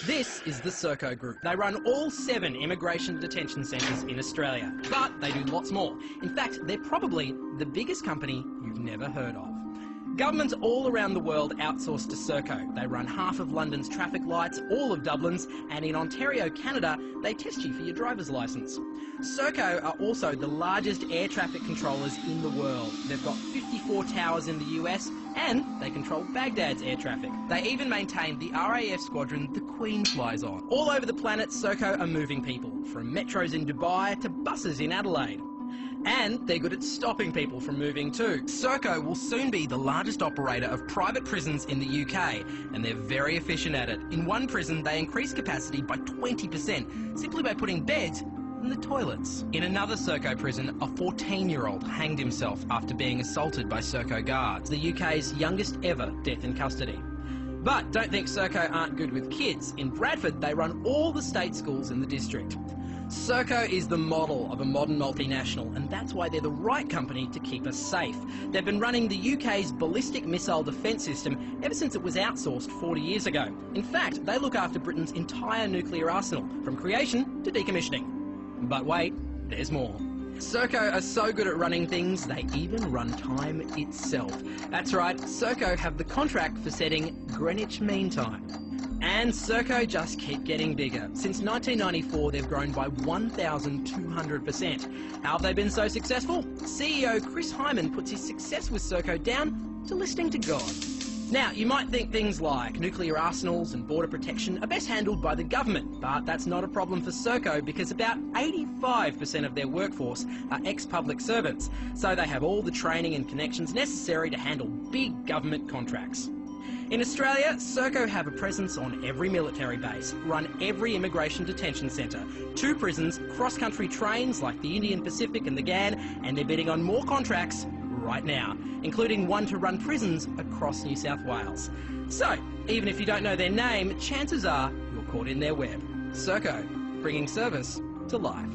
This is the Serco Group. They run all 7 immigration detention centres in Australia, but they do lots more. In fact, they're probably the biggest company you've never heard of. Governments all around the world outsource to Serco. They run half of London's traffic lights, all of Dublin's, and in Ontario, Canada, they test you for your driver's licence. Serco are also the largest air traffic controllers in the world. They've got 54 towers in the US, and they control Baghdad's air traffic. They even maintain the RAF squadron the Queen flies on. All over the planet, Serco are moving people, from metros in Dubai to buses in Adelaide. And they're good at stopping people from moving too. Serco will soon be the largest operator of private prisons in the UK, and they're very efficient at it. In one prison, they increase capacity by 20% simply by putting beds in the toilets. In another Serco prison, a 14-year-old hanged himself after being assaulted by Serco guards, the UK's youngest ever death in custody. But don't think Serco aren't good with kids. In Bradford, they run all the state schools in the district. Serco is the model of a modern multinational, and that's why they're the right company to keep us safe. They've been running the UK's ballistic missile defence system ever since it was outsourced 40 years ago. In fact, they look after Britain's entire nuclear arsenal, from creation to decommissioning. But wait, there's more. Serco are so good at running things, they even run time itself. That's right, Serco have the contract for setting Greenwich Mean Time. And Serco just keep getting bigger. Since 1994, they've grown by 1,200%. How have they been so successful? CEO Chris Hyman puts his success with Serco down to listening to God. Now, you might think things like nuclear arsenals and border protection are best handled by the government, but that's not a problem for Serco because about 85% of their workforce are ex-public servants, so they have all the training and connections necessary to handle big government contracts. In Australia, Serco have a presence on every military base, run every immigration detention centre, 2 prisons, cross-country trains like the Indian Pacific and the GAN, and they're bidding on more contracts right now, including one to run prisons across New South Wales. So, even if you don't know their name, chances are you're caught in their web. Serco, bringing service to life.